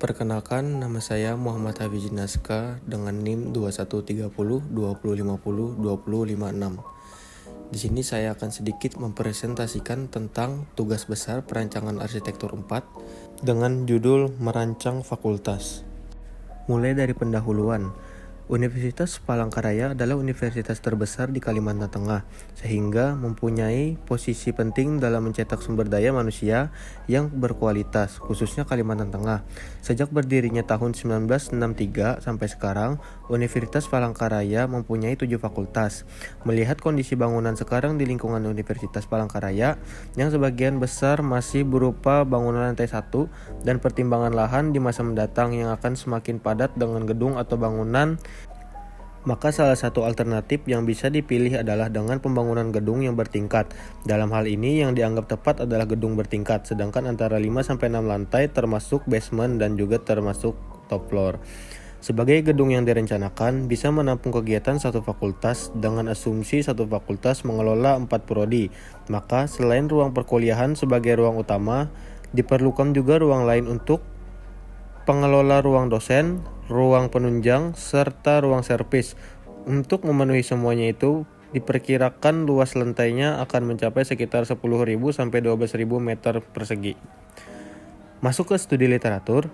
Perkenalkan, nama saya Muhammad Hafiz Naska dengan NIM 2130 2050 2056. Di sini saya akan sedikit mempresentasikan tentang tugas besar perancangan arsitektur 4 dengan judul Merancang Fakultas. Mulai dari pendahuluan, Universitas Palangkaraya adalah universitas terbesar di Kalimantan Tengah, sehingga mempunyai posisi penting dalam mencetak sumber daya manusia yang berkualitas, khususnya Kalimantan Tengah. Sejak berdirinya tahun 1963 sampai sekarang, Universitas Palangkaraya mempunyai 7 fakultas. Melihat kondisi bangunan sekarang di lingkungan Universitas Palangkaraya, yang sebagian besar masih berupa bangunan lantai 1 dan pertimbangan lahan di masa mendatang yang akan semakin padat dengan gedung atau bangunan, maka salah satu alternatif yang bisa dipilih adalah dengan pembangunan gedung yang bertingkat. Dalam hal ini yang dianggap tepat adalah gedung bertingkat, sedangkan antara 5-6 lantai termasuk basement dan juga termasuk top floor. Sebagai gedung yang direncanakan bisa menampung kegiatan satu fakultas dengan asumsi satu fakultas mengelola 4 prodi. Maka selain ruang perkuliahan sebagai ruang utama, diperlukan juga ruang lain untuk pengelola ruang dosen, ruang penunjang, serta ruang servis. Untuk memenuhi semuanya itu, diperkirakan luas lantainya akan mencapai sekitar 10.000 sampai 12.000 meter persegi. Masuk ke studi literatur.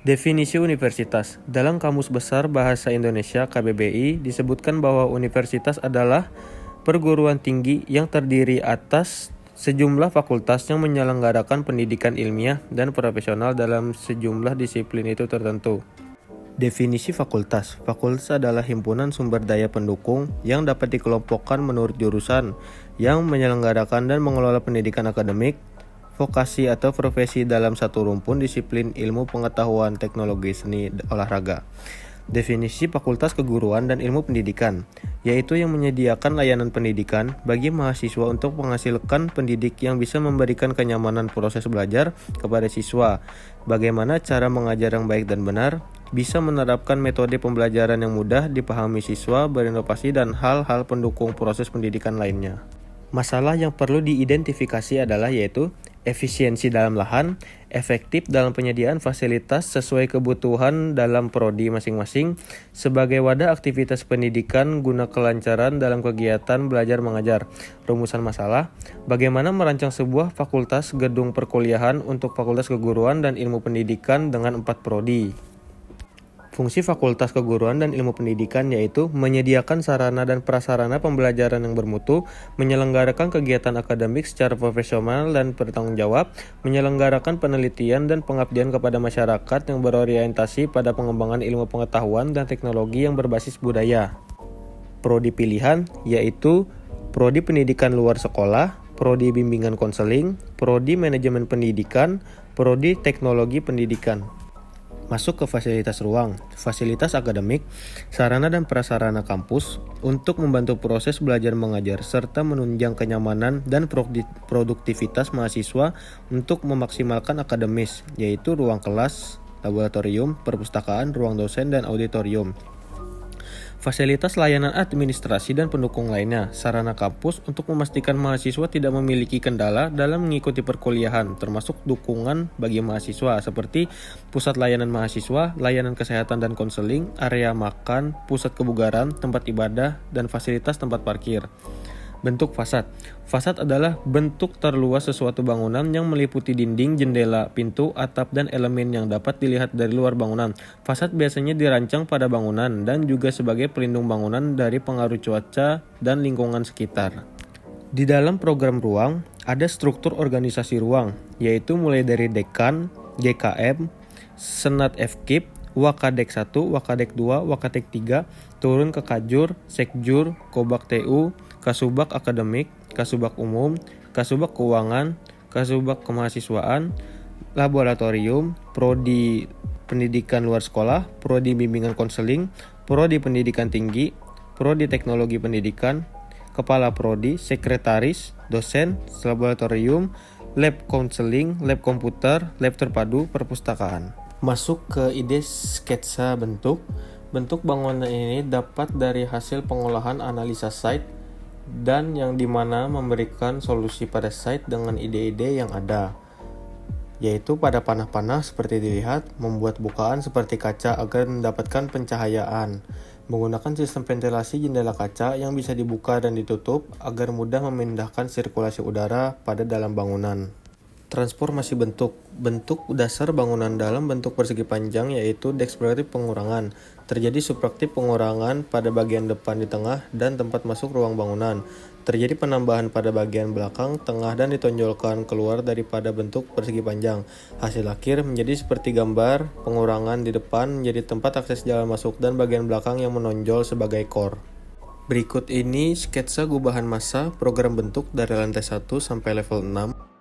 Definisi universitas. Dalam Kamus Besar Bahasa Indonesia KBBI disebutkan bahwa universitas adalah perguruan tinggi yang terdiri atas sejumlah fakultas yang menyelenggarakan pendidikan ilmiah dan profesional dalam sejumlah disiplin itu tertentu. Definisi fakultas. Fakultas adalah himpunan sumber daya pendukung yang dapat dikelompokkan menurut jurusan yang menyelenggarakan dan mengelola pendidikan akademik, vokasi atau profesi dalam satu rumpun disiplin ilmu pengetahuan, teknologi, seni, olahraga. Definisi Fakultas Keguruan dan Ilmu Pendidikan, yaitu yang menyediakan layanan pendidikan bagi mahasiswa untuk menghasilkan pendidik yang bisa memberikan kenyamanan proses belajar kepada siswa, bagaimana cara mengajar yang baik dan benar, bisa menerapkan metode pembelajaran yang mudah dipahami siswa, berinovasi, dan hal-hal pendukung proses pendidikan lainnya. Masalah yang perlu diidentifikasi adalah yaitu efisiensi dalam lahan, efektif dalam penyediaan fasilitas sesuai kebutuhan dalam prodi masing-masing, sebagai wadah aktivitas pendidikan guna kelancaran dalam kegiatan belajar mengajar. Rumusan masalah, bagaimana merancang sebuah fakultas gedung perkuliahan untuk Fakultas Keguruan dan Ilmu Pendidikan dengan 4 prodi. Fungsi Fakultas Keguruan dan Ilmu Pendidikan yaitu menyediakan sarana dan prasarana pembelajaran yang bermutu, menyelenggarakan kegiatan akademik secara profesional dan bertanggung jawab, menyelenggarakan penelitian dan pengabdian kepada masyarakat yang berorientasi pada pengembangan ilmu pengetahuan dan teknologi yang berbasis budaya. Prodi pilihan yaitu Prodi Pendidikan Luar Sekolah, Prodi Bimbingan Konseling, Prodi Manajemen Pendidikan, Prodi Teknologi Pendidikan. Masuk ke fasilitas ruang, fasilitas akademik, sarana dan prasarana kampus untuk membantu proses belajar mengajar serta menunjang kenyamanan dan produktivitas mahasiswa untuk memaksimalkan akademis, yaitu ruang kelas, laboratorium, perpustakaan, ruang dosen, dan auditorium. Fasilitas layanan administrasi dan pendukung lainnya, sarana kampus untuk memastikan mahasiswa tidak memiliki kendala dalam mengikuti perkuliahan, termasuk dukungan bagi mahasiswa seperti pusat layanan mahasiswa, layanan kesehatan dan konseling, area makan, pusat kebugaran, tempat ibadah, dan fasilitas tempat parkir. Bentuk fasad. Fasad adalah bentuk terluas sesuatu bangunan yang meliputi dinding, jendela, pintu, atap, dan elemen yang dapat dilihat dari luar bangunan. Fasad biasanya dirancang pada bangunan dan juga sebagai pelindung bangunan dari pengaruh cuaca dan lingkungan sekitar. Di dalam program ruang, ada struktur organisasi ruang, yaitu mulai dari dekan, GKM, Senat FKIP, Wakadek 1, Wakadek 2, Wakadek 3, turun ke Kajur, Sekjur, Kobak TU, Kasubag Akademik, Kasubag Umum, Kasubag Keuangan, Kasubag Kemahasiswaan, Laboratorium, Prodi Pendidikan Luar Sekolah, Prodi Bimbingan Konseling, Prodi Pendidikan Tinggi, Prodi Teknologi Pendidikan, Kepala Prodi, Sekretaris, Dosen, Laboratorium, Lab Konseling, Lab Komputer, Lab Terpadu, Perpustakaan. Masuk ke ide sketsa bentuk. Bentuk bangunan ini dapat dari hasil pengolahan analisa site dan yang dimana memberikan solusi pada site dengan ide-ide yang ada. yaitu pada panah-panah seperti dilihat, membuat bukaan seperti kaca agar mendapatkan pencahayaan, menggunakan sistem ventilasi jendela kaca yang bisa dibuka dan ditutup agar mudah memindahkan sirkulasi udara pada dalam bangunan. Transformasi bentuk. Bentuk dasar bangunan dalam bentuk persegi panjang yaitu deksperatif pengurangan. Terjadi subtraktif pengurangan pada bagian depan di tengah dan tempat masuk ruang bangunan. Terjadi penambahan pada bagian belakang, tengah dan ditonjolkan keluar daripada bentuk persegi panjang. Hasil akhir menjadi seperti gambar, pengurangan di depan menjadi tempat akses jalan masuk dan bagian belakang yang menonjol sebagai core. Berikut ini sketsa gubahan massa program bentuk dari lantai 1 sampai level 6.